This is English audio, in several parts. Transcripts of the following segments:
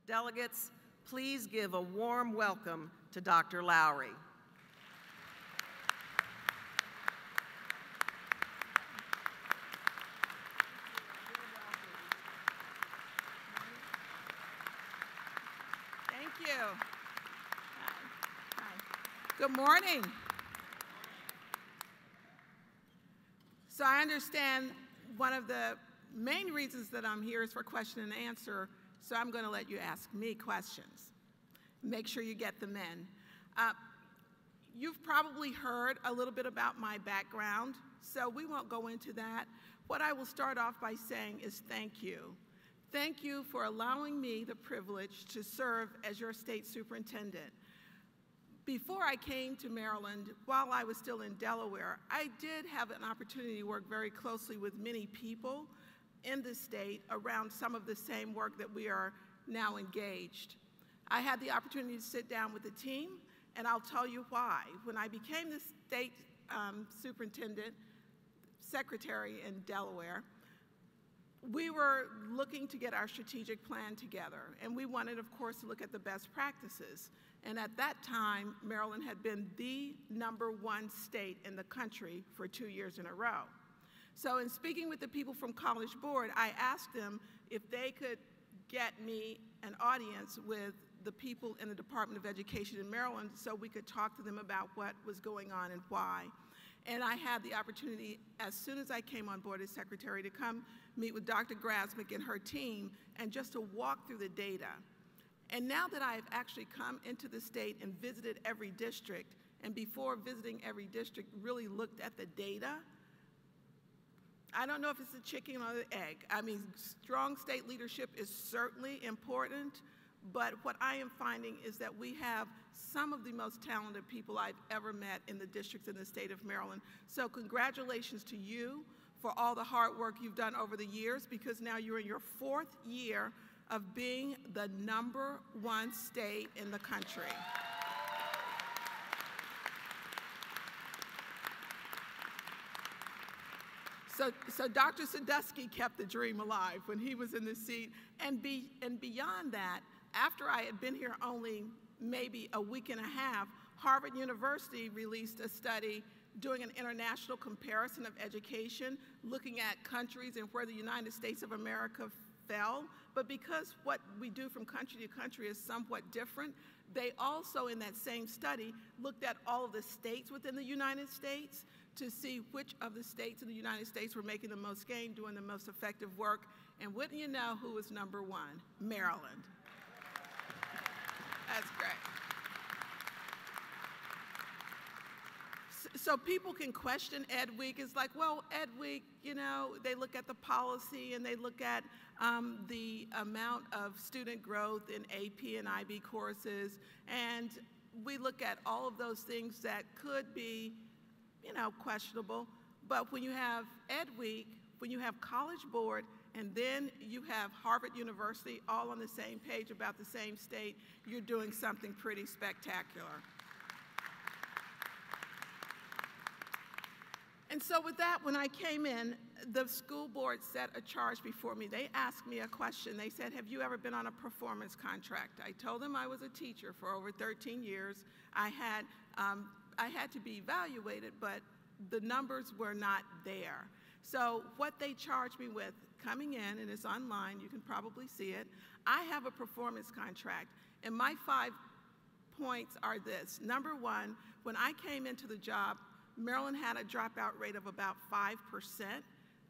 Delegates, please give a warm welcome to Dr. Lowery. Thank you. Hi. Good morning. So I understand one of the main reasons that I'm here is for question and answer, so I'm going to let you ask me questions. Make sure you get them in. You've probably heard a little bit about my background, so we won't go into that. What I will start off by saying is thank you. Thank you for allowing me the privilege to serve as your state superintendent. Before I came to Maryland, while I was still in Delaware, I did have an opportunity to work very closely with many people in the state around some of the same work that we are now engaged. I had the opportunity to sit down with the team, and I'll tell you why. When I became the state superintendent, secretary in Delaware, we were looking to get our strategic plan together, and we wanted, of course, to look at the best practices. And at that time, Maryland had been the #1 state in the country for 2 years in a row. So in speaking with the people from College Board, I asked them if they could get me an audience with the people in the Department of Education in Maryland so we could talk to them about what was going on and why. And I had the opportunity, as soon as I came on board as secretary, to come meet with Dr. Grasmick and her team and just to walk through the data. And now that I've actually come into the state and visited every district, and before visiting every district, really looked at the data, I don't know if it's the chicken or the egg. I mean, strong state leadership is certainly important, but what I am finding is that we have some of the most talented people I've ever met in the districts in the state of Maryland. So congratulations to you for all the hard work you've done over the years, because now you're in your 4th year of being the #1 state in the country. So Dr. Sadusky kept the dream alive when he was in the seat. And beyond that, after I had been here only maybe a week and a half, Harvard University released a study doing an international comparison of education, looking at countries and where the United States of America fell. But because what we do from country to country is somewhat different, they also, in that same study, looked at all of the states within the United States to see which of the states in the United States were making the most gain, doing the most effective work. And wouldn't you know who was #1? Maryland. That's great. So people can question Ed Week. It's like, well, Ed Week, you know, they look at the policy and they look at the amount of student growth in AP and IB courses, and we look at all of those things that could be, you know, questionable. But when you have Ed Week, when you have College Board, and then you have Harvard University all on the same page about the same state, you're doing something pretty spectacular. And so with that, when I came in, the school board set a charge before me. They asked me a question. They said, have you ever been on a performance contract? I told them I was a teacher for over 13 years. I had to be evaluated, but the numbers were not there. So what they charged me with coming in, and it's online, you can probably see it, I have a performance contract, and my 5 points are this. #1, when I came into the job, Maryland had a dropout rate of about 5%.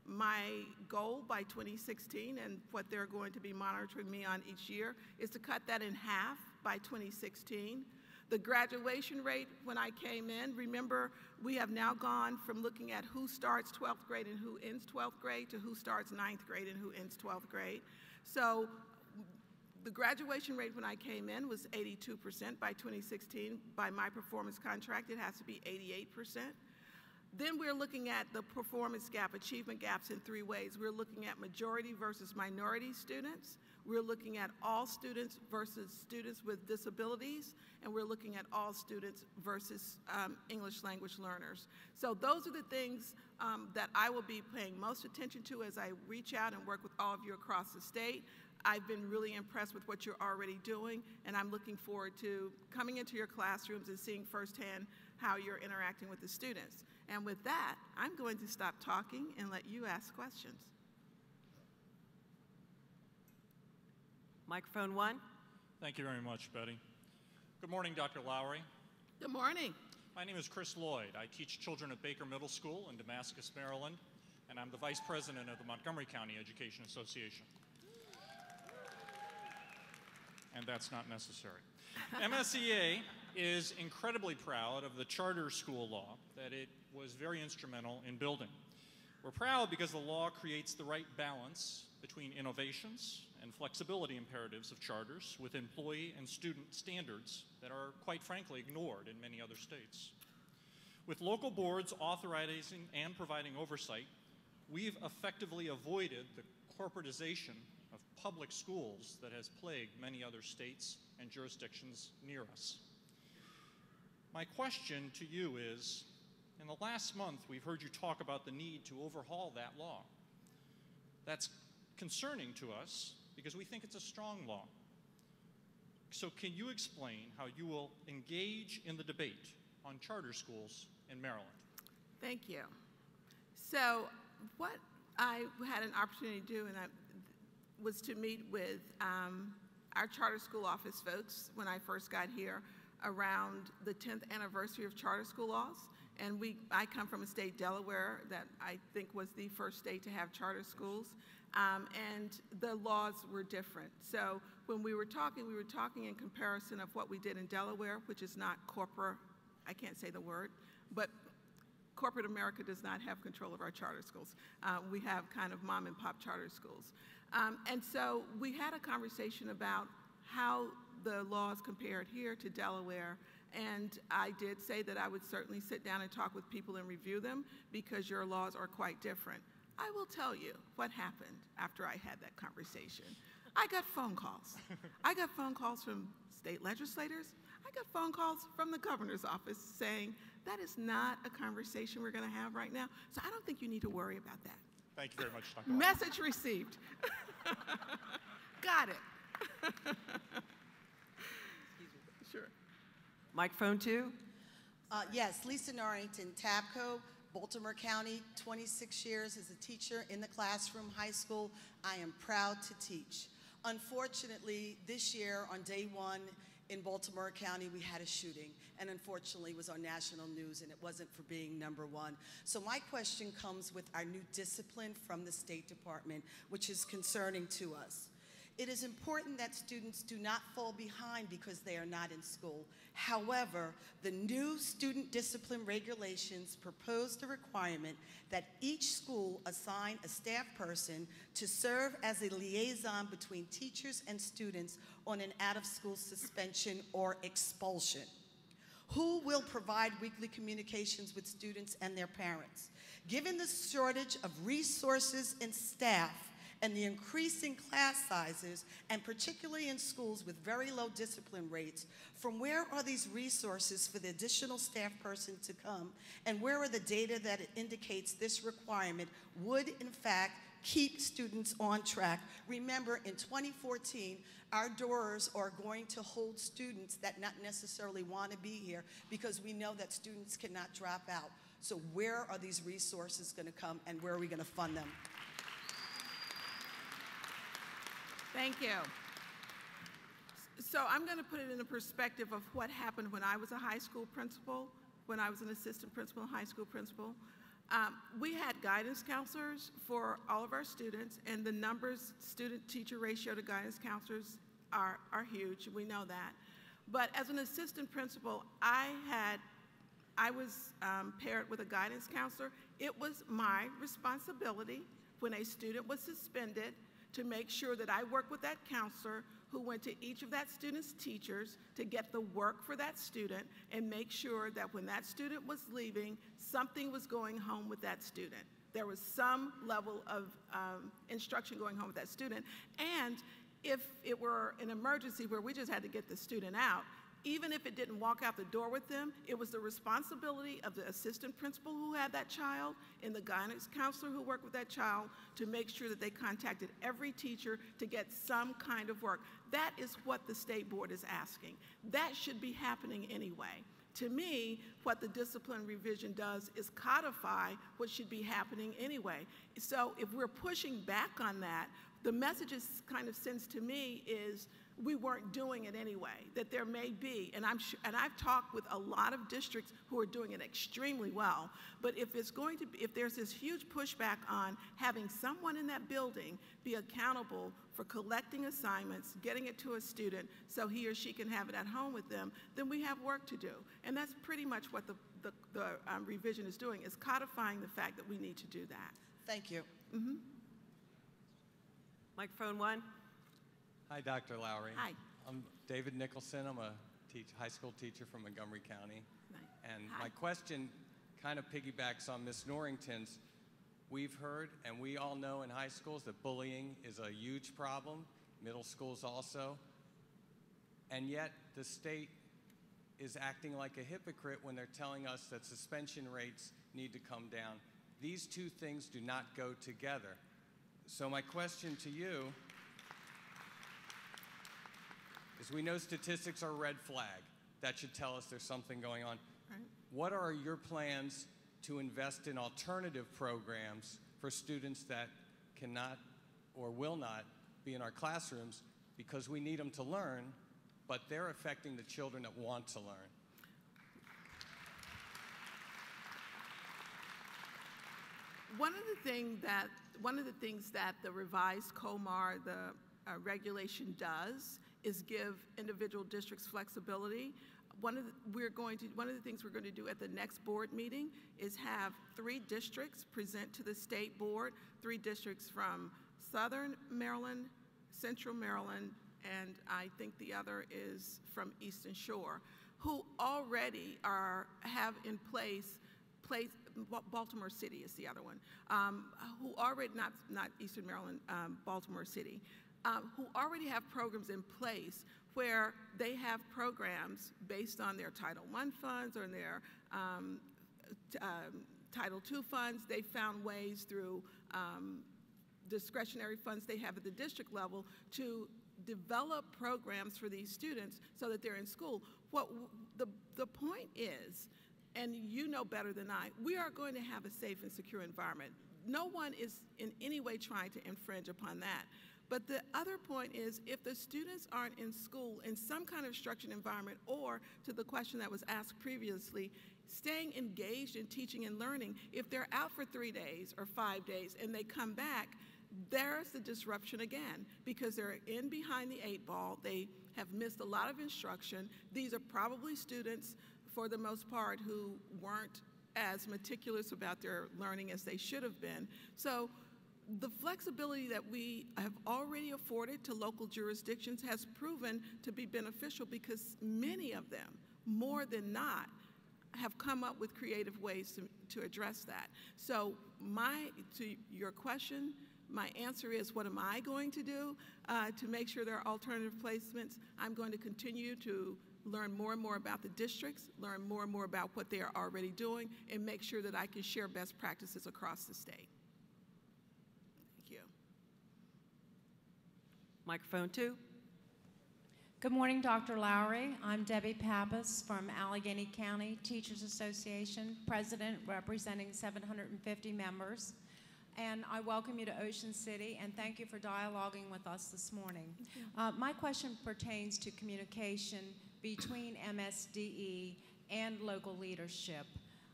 My goal by 2016, and what they're going to be monitoring me on each year, is to cut that in half by 2016. The graduation rate when I came in, remember, we have now gone from looking at who starts 12th grade and who ends 12th grade to who starts 9th grade and who ends 12th grade. So the graduation rate when I came in was 82%. By 2016, by my performance contract, it has to be 88%. Then we're looking at the performance gap, achievement gaps in 3 ways. We're looking at majority versus minority students. We're looking at all students versus students with disabilities. And we're looking at all students versus English language learners. So those are the things that I will be paying most attention to as I reach out and work with all of you across the state. I've been really impressed with what you're already doing, and I'm looking forward to coming into your classrooms and seeing firsthand how you're interacting with the students. And with that, I'm going to stop talking and let you ask questions. Microphone 1. Thank you very much, Betty. Good morning, Dr. Lowery. Good morning. My name is Chris Lloyd. I teach children at Baker Middle School in Damascus, Maryland, and I'm the Vice President of the Montgomery County Education Association. And that's not necessary. MSEA is incredibly proud of the charter school law that it was very instrumental in building. We're proud because the law creates the right balance between innovations and flexibility imperatives of charters with employee and student standards that are, quite frankly, ignored in many other states. With local boards authorizing and providing oversight, we've effectively avoided the corporatization of public schools that has plagued many other states and jurisdictions near us. My question to you is, in the last month, we've heard you talk about the need to overhaul that law. That's concerning to us because we think it's a strong law. So can you explain how you will engage in the debate on charter schools in Maryland? Thank you. So what I had an opportunity to do was to meet with our charter school office folks when I first got here around the 10th anniversary of charter school laws. And I come from a state, Delaware, that I think was the first state to have charter schools. And the laws were different. So when we were talking in comparison of what we did in Delaware, which is not corporate, I can't say the word, but corporate America does not have control of our charter schools. We have kind of mom and pop charter schools. And so we had a conversation about how the laws compared here to Delaware, and I did say that I would certainly sit down and talk with people and review them because your laws are quite different. I will tell you what happened after I had that conversation. I got phone calls. I got phone calls from state legislators. I got phone calls from the governor's office saying, that is not a conversation we're going to have right now, so I don't think you need to worry about that. Thank you very much, Dr. Message received. Got it. Sure. Microphone 2. Yes, Lisa Norrington, Tabco, Baltimore County, 26 years as a teacher in the classroom, high school. I am proud to teach. Unfortunately, this year on day 1 in Baltimore County, we had a shooting, and unfortunately it was on national news, and it wasn't for being number 1. So my question comes with our new discipline from the State Department, which is concerning to us. It is important that students do not fall behind because they are not in school. However, the new student discipline regulations propose the requirement that each school assign a staff person to serve as a liaison between teachers and students on an out-of-school suspension or expulsion. Who will provide weekly communications with students and their parents? Given the shortage of resources and staff, and the increasing class sizes, and particularly in schools with very low discipline rates, from where are these resources for the additional staff person to come, and where are the data that indicates this requirement would, in fact, keep students on track? Remember, in 2014, our doors are going to hold students that not necessarily want to be here because we know that students cannot drop out. So where are these resources going to come, and where are we going to fund them? Thank you. So I'm going to put it in a perspective of what happened when I was a high school principal, when I was an assistant principal, high school principal. We had guidance counselors for all of our students, and the numbers, student-teacher ratio to guidance counselors are huge. We know that. But as an assistant principal, I was paired with a guidance counselor. It was my responsibility when a student was suspended to make sure that I worked with that counselor who went to each of that student's teachers to get the work for that student and make sure that when that student was leaving, something was going home with that student. There was some level of instruction going home with that student. And if it were an emergency where we just had to get the student out, Even if it didn't walk out the door with them, it was the responsibility of the assistant principal who had that child and the guidance counselor who worked with that child to make sure that they contacted every teacher to get some kind of work. That is what the state board is asking. That should be happening anyway. To me, what the discipline revision does is codify what should be happening anyway. So if we're pushing back on that, the message it kind of sends to me is we weren't doing it anyway, that there may be, and I've talked with a lot of districts who are doing it extremely well, but if there's this huge pushback on having someone in that building be accountable for collecting assignments, getting it to a student so he or she can have it at home with them, then we have work to do. And that's pretty much what the revision is doing, is codifying the fact that we need to do that. Thank you. Mm-hmm. Microphone 1. Hi, Dr. Lowery. Hi. I'm David Nicholson. I'm a high school teacher from Montgomery County. And Hi. my question kind of piggybacks on Ms. Norrington's. We've heard, and we all know in high schools, that bullying is a huge problem, middle schools also. And yet the state is acting like a hypocrite when they're telling us that suspension rates need to come down. These two things do not go together. So my question to you is, we know statistics are a red flag. That should tell us there's something going on. Right. What are your plans to invest in alternative programs for students that cannot or will not be in our classrooms because we need them to learn, but they're affecting the children that want to learn? One of the things that the revised COMAR, the regulation, does is give individual districts flexibility. One of the things we're going to do at the next board meeting is have 3 districts present to the state board, 3 districts from Southern Maryland, Central Maryland, and I think the other is from Eastern Shore, who already have in place Baltimore City is the other one, who already, not Eastern Maryland, Baltimore City, who already have programs in place where they have programs based on their Title I funds or their Title II funds. They found ways through discretionary funds they have at the district level to develop programs for these students so that they're in school. What the point is, and you know better than I, we are going to have a safe and secure environment. No one is in any way trying to infringe upon that. But the other point is, if the students aren't in school in some kind of structured environment, or to the question that was asked previously, staying engaged in teaching and learning, if they're out for 3 days or 5 days and they come back, there's the disruption again, because they're in behind the 8 ball. They have missed a lot of instruction. These are probably students, for the most part, who weren't as meticulous about their learning as they should have been. So the flexibility that we have already afforded to local jurisdictions has proven to be beneficial, because many of them, more than not, have come up with creative ways to address that. So to your question, my answer is, what am I going to do to make sure there are alternative placements? I'm going to continue to learn more and more about the districts, learn more and more about what they are already doing, and make sure that I can share best practices across the state. Thank you. Microphone 2. Good morning, Dr. Lowery. I'm Debbie Pappas from Allegheny County Teachers Association, president representing 750 members. And I welcome you to Ocean City, and thank you for dialoguing with us this morning. My question pertains to communication between MSDE and local leadership.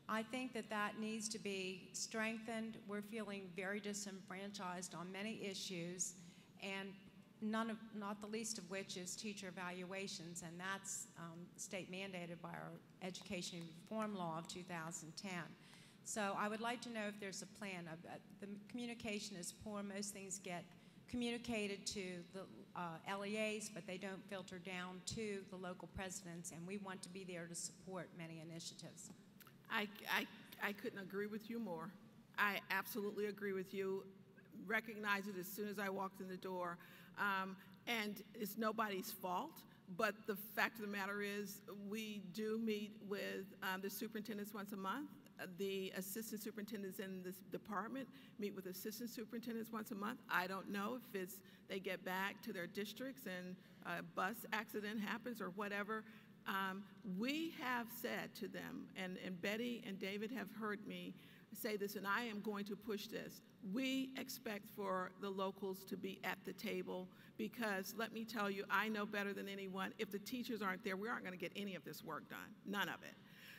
I think that needs to be strengthened. We're feeling very disenfranchised on many issues, and not the least of which is teacher evaluations, and that's state mandated by our Education Reform Law of 2010. So I would like to know if there's a plan. The communication is poor. Most things get communicated to the LEAs, but they don't filter down to the local presidents, and we want to be there to support many initiatives. I couldn't agree with you more. I absolutely agree with you. Recognize it as soon as I walked in the door. And it's nobody's fault, But the fact of the matter is, we do meet with the superintendents once a month. The assistant superintendents in this department meet with assistant superintendents once a month. I don't know if it's they get back to their districts and a bus accident happens or whatever. We have said to them, and Betty and David have heard me say this, and I am going to push this. We expect for the locals to be at the table because, let me tell you, I know better than anyone, if the teachers aren't there, we aren't going to get any of this work done, none of it.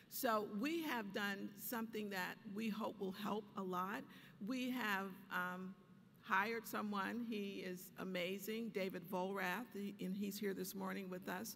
So we have done something that we hope will help a lot. We have hired someone, he is amazing, David Volrath, and he's here this morning with us,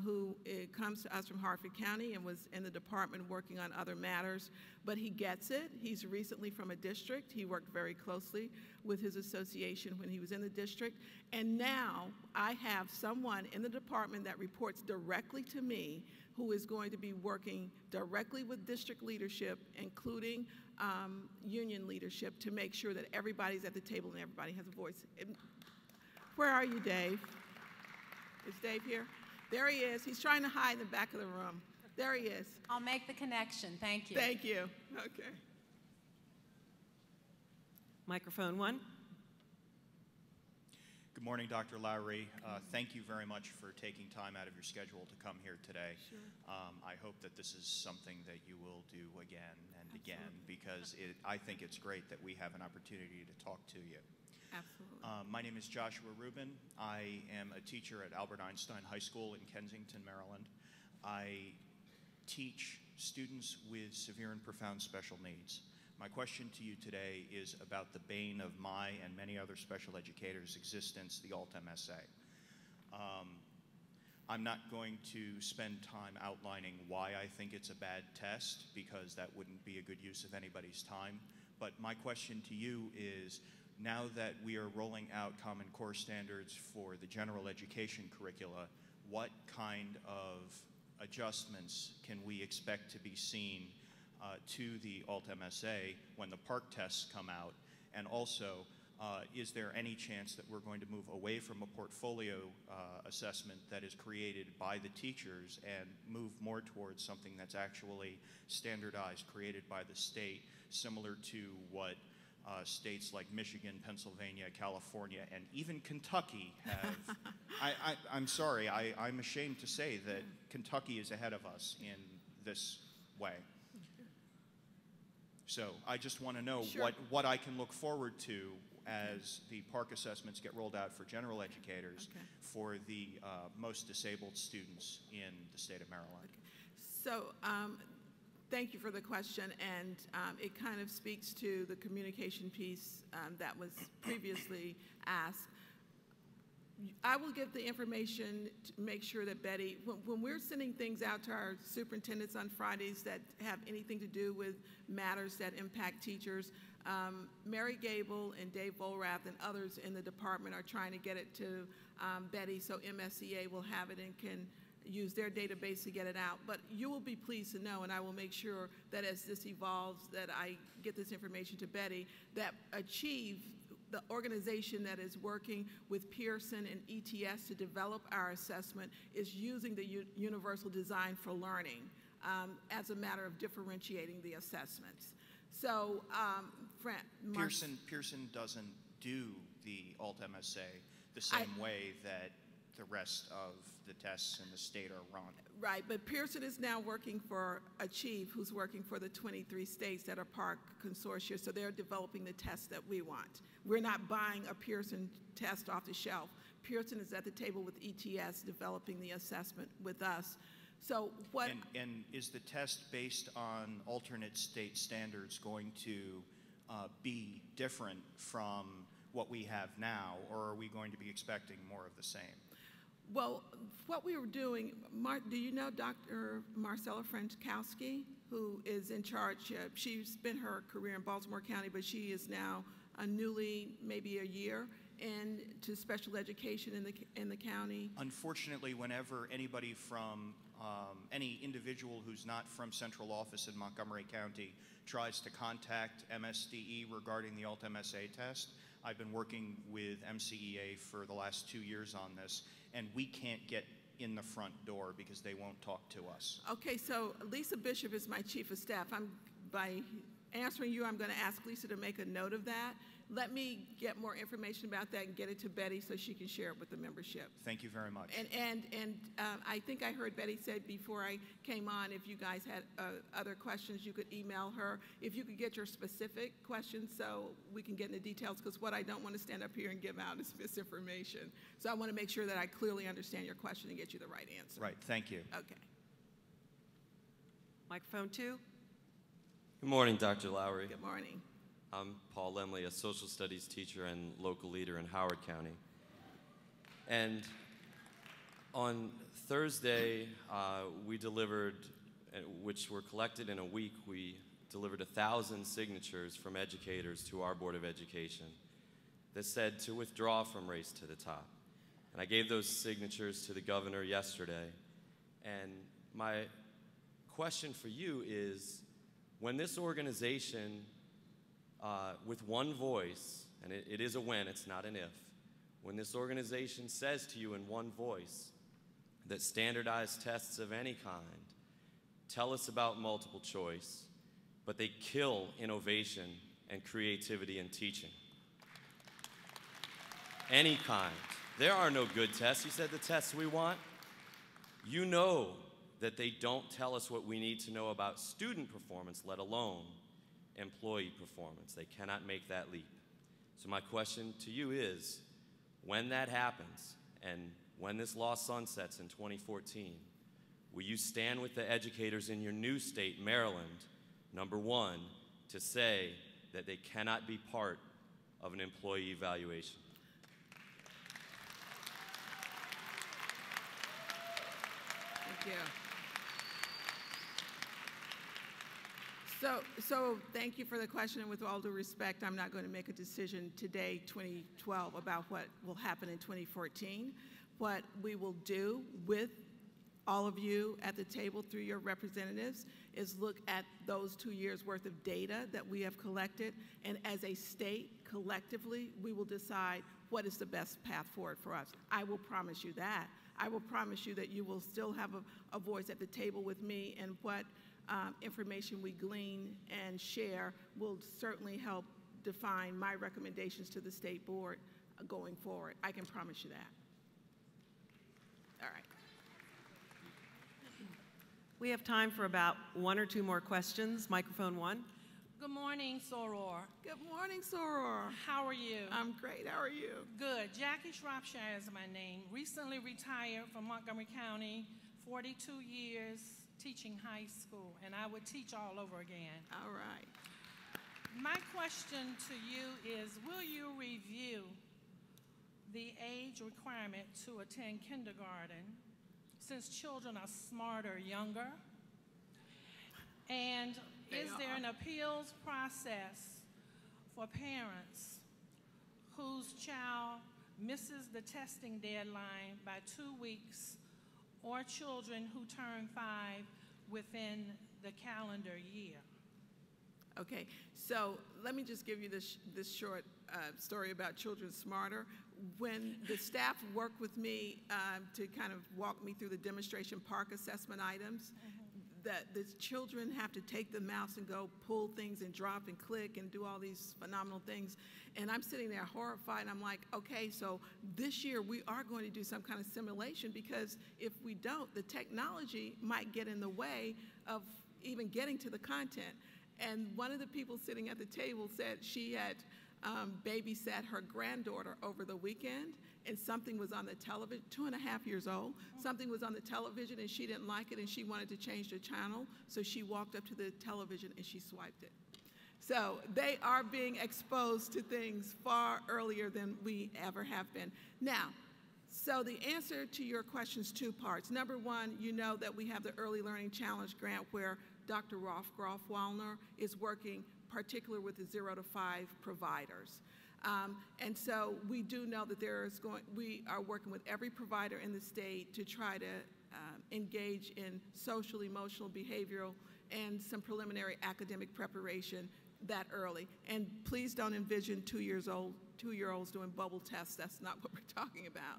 who comes to us from Hartford County and was in the department working on other matters, but he gets it. He's recently from a district. He worked very closely with his association when he was in the district, and now I have someone in the department that reports directly to me who is going to be working directly with district leadership, including union leadership, to make sure that everybody's at the table and everybody has a voice. Where are you, Dave? Is Dave here? There he is. He's trying to hide in the back of the room. There he is. I'll make the connection. Thank you. Thank you. Okay. Microphone 1. Good morning, Dr. Lowery. Thank you very much for taking time out of your schedule to come here today. Sure. I hope that this is something that you will do again and again, because I think it's great that we have an opportunity to talk to you. Absolutely. My name is Joshua Rubin. I am a teacher at Albert Einstein High School in Kensington, Maryland. I teach students with severe and profound special needs. My question to you today is about the bane of my and many other special educators' existence, the Alt MSA. I'm not going to spend time outlining why I think it's a bad test, because that wouldn't be a good use of anybody's time. But my question to you is, now that we are rolling out Common Core standards for the general education curricula, what kind of adjustments can we expect to be seen to the Alt MSA when the PARCC tests come out? And also, is there any chance that we're going to move away from a portfolio assessment that is created by the teachers and move more towards something that's actually standardized, created by the state, similar to what states like Michigan, Pennsylvania, California, and even Kentucky have? I'm sorry, I'm ashamed to say that Kentucky is ahead of us in this way. So I just want to know Sure. what I can look forward to as the PARCC assessments get rolled out for general educators for the most disabled students in the state of Maryland. So thank you for the question, and it kind of speaks to the communication piece that was previously asked. I will get the information to make sure that Betty, when we're sending things out to our superintendents on Fridays that have anything to do with matters that impact teachers, Mary Gable and Dave Volrath and others in the department are trying to get it to Betty, so MSEA will have it and can use their database to get it out. But you will be pleased to know, and I will make sure that as this evolves, that I get this information to Betty, that Achieve, the organization that is working with Pearson and ETS to develop our assessment, is using the universal design for learning as a matter of differentiating the assessments. So, Pearson doesn't do the Alt MSA the same way that the rest of the tests in the state are run. Right, but Pearson is now working for Achieve, who's working for the 23 states that are PARCC consortia, so they're developing the tests that we want. We're not buying a Pearson test off the shelf. Pearson is at the table with ETS developing the assessment with us. So what... And is the test based on alternate state standards going to be different from what we have now, or are we going to be expecting more of the same? Well, what we were doing, do you know Dr. Marcella Frankowski, who is in charge? She's spent her career in Baltimore County, but she is now maybe a year into special education in the county. Unfortunately, whenever anybody from any individual who's not from central office in Montgomery County tries to contact MSDE regarding the Alt MSA test, I've been working with MCEA for the last 2 years on this, and we can't get in the front door because they won't talk to us. Okay, so Lisa Bishop is my chief of staff. By answering you, I'm going to ask Lisa to make a note of that. Let me get more information about that and get it to Betty so she can share it with the membership. Thank you very much. And I think I heard Betty say before I came on, if you guys had other questions, you could email her. If you could get your specific questions so we can get into details, because what I don't want to stand up here and give out is misinformation. So I want to make sure that I clearly understand your question and get you the right answer. Right, thank you. Okay. Microphone 2. Good morning, Dr. Lowery. Good morning. I'm Paul Lemley, a social studies teacher and local leader in Howard County. And on Thursday, we delivered, which were collected in a week, we delivered 1,000 signatures from educators to our Board of Education that said to withdraw from Race to the Top. And I gave those signatures to the governor yesterday. And my question for you is, when this organization, with one voice, and it is a when, it's not an if, when this organization says to you in one voice that standardized tests of any kind tell us about multiple choice, but they kill innovation and creativity in teaching. Any kind. There are no good tests. You said the tests we want. You know that they don't tell us what we need to know about student performance, let alone employee performance. They cannot make that leap. So my question to you is, when that happens, and when this law sunsets in 2014, will you stand with the educators in your new state, Maryland, number one, to say that they cannot be part of an employee evaluation? Thank you. So thank you for the question, and with all due respect, I'm not going to make a decision today, 2012, about what will happen in 2014. What we will do with all of you at the table through your representatives is look at those 2 years worth of data that we have collected, and as a state, collectively, we will decide what is the best path forward for us. I will promise you that. I will promise you that you will still have a voice at the table with me, and what information we glean and share will certainly help define my recommendations to the state board going forward. I can promise you that. All right. We have time for about 1 or 2 more questions. Microphone 1. Good morning, Soror. Good morning, Soror. How are you? I'm great. How are you? Good. Jackie Shropshire is my name. Recently retired from Montgomery County, 42 years teaching high school, and I would teach all over again. All right. My question to you is, will you review the age requirement to attend kindergarten, since children are smarter younger? And is there an appeals process for parents whose child misses the testing deadline by 2 weeks, or children who turn 5 within the calendar year? Okay, so let me just give you this short story about Children Smarter. When the staff worked with me to kind of walk me through the demonstration park assessment items, that the children have to take the mouse and go pull things and drop and click and do all these phenomenal things. And I'm sitting there horrified, and I'm like, okay, so this year we are going to do some kind of simulation, because if we don't, the technology might get in the way of even getting to the content. And one of the people sitting at the table said she had babysat her granddaughter over the weekend, and something was on the television, 2.5 years old, something was on the television and she didn't like it and she wanted to change the channel, so she walked up to the television and she swiped it. So they are being exposed to things far earlier than we ever have been. Now, so the answer to your question's 2 parts. Number one, you know that we have the Early Learning Challenge grant where Dr. Rolf Graf-Wallner is working particularly with the 0 to 5 providers. And so we do know that we are working with every provider in the state to try to engage in social, emotional, behavioral, and some preliminary academic preparation that early. And please don't envision 2-year-olds doing bubble tests. That's not what we're talking about.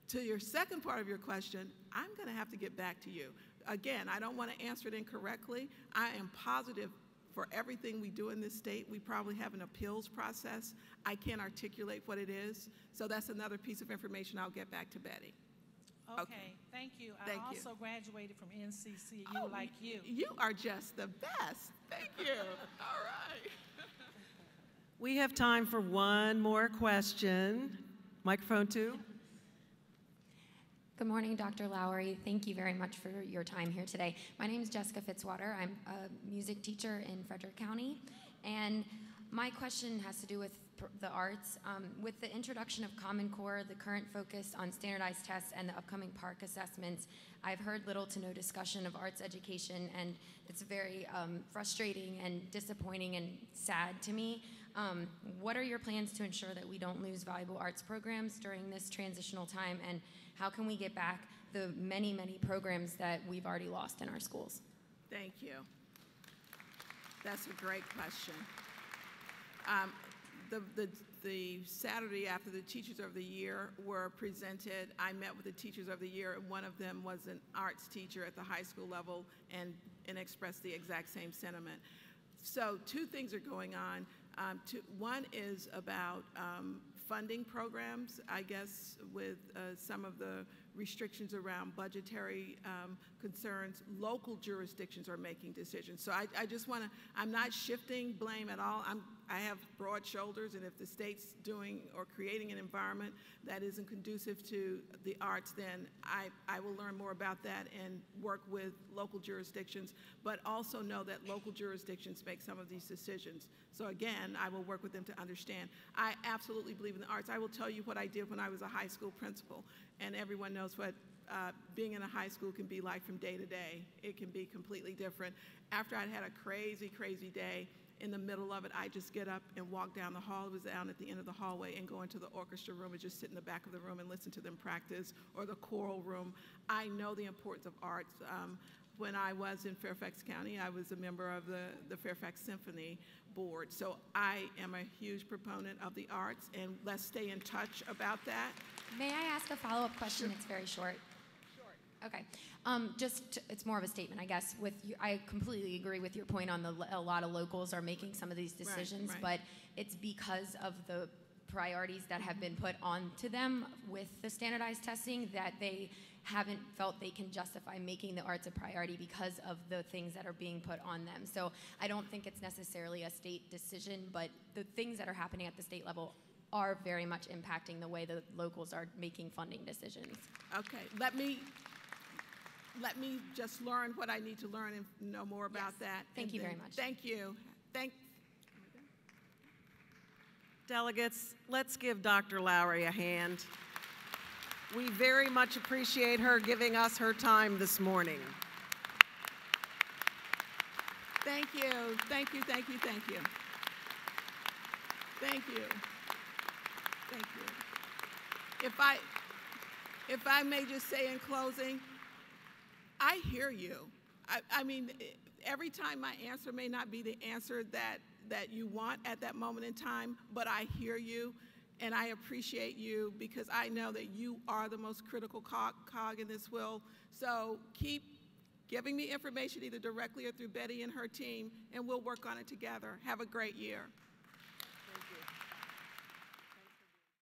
To your second part of your question, I'm going to have to get back to you. Again, I don't want to answer it incorrectly. I am positive for everything we do in this state, we probably have an appeals process. I can't articulate what it is, so that's another piece of information I'll get back to Betty. Okay, thank you. Thank I you. also graduated from NCCU like you. You are just the best. Thank you. All right. We have time for one more question. Microphone 2. Good morning, Dr. Lowery. Thank you very much for your time here today. My name is Jessica Fitzwater. I'm a music teacher in Frederick County, and my question has to do with the arts. With the introduction of Common Core, the current focus on standardized tests, and the upcoming PARCC assessments, I've heard little to no discussion of arts education, and it's very frustrating and disappointing and sad to me. What are your plans to ensure that we don't lose valuable arts programs during this transitional time, and how can we get back the many, many programs that we've already lost in our schools? Thank you. That's a great question. The Saturday after the Teachers of the Year were presented, I met with the Teachers of the Year, and one of them was an arts teacher at the high school level and expressed the exact same sentiment. So 2 things are going on. One is about funding programs, I guess, with some of the restrictions around budgetary concerns. Local jurisdictions are making decisions. So I just want to, I'm not shifting blame at all. I have broad shoulders, and if the state's doing or creating an environment that isn't conducive to the arts, then I will learn more about that and work with local jurisdictions, but also know that local jurisdictions make some of these decisions. So again, I will work with them to understand. I absolutely believe in the arts. I will tell you what I did when I was a high school principal, and everyone knows what being in a high school can be like from day to day. It can be completely different. After I'd had a crazy, crazy day, in the middle of it, I just get up and walk down the hall. It was down at the end of the hallway, and go into the orchestra room and just sit in the back of the room and listen to them practice, or the choral room. I know the importance of arts. When I was in Fairfax County, I was a member of the Fairfax Symphony Board. So I am a huge proponent of the arts, and let's stay in touch about that. May I ask a follow-up question? It's very short. Okay. It's more of a statement, I guess. I completely agree with your point on a lot of locals are making some of these decisions, right. But it's because of the priorities that have been put onto them with the standardized testing that they haven't felt they can justify making the arts a priority because of the things that are being put on them. So I don't think it's necessarily a state decision, but the things that are happening at the state level are very much impacting the way the locals are making funding decisions. Okay, let me just learn what I need to learn and know more about that. Thank you very much. Thank you. Delegates, let's give Dr. Lowery a hand. We very much appreciate her giving us her time this morning. Thank you. Thank you, thank you, thank you. Thank you. Thank you. If I may just say in closing, I hear you. I mean, every time my answer may not be the answer that you want at that moment in time, but I hear you, and I appreciate you because I know that you are the most critical cog in this wheel. So keep giving me information either directly or through Betty and her team, and we'll work on it together. Have a great year.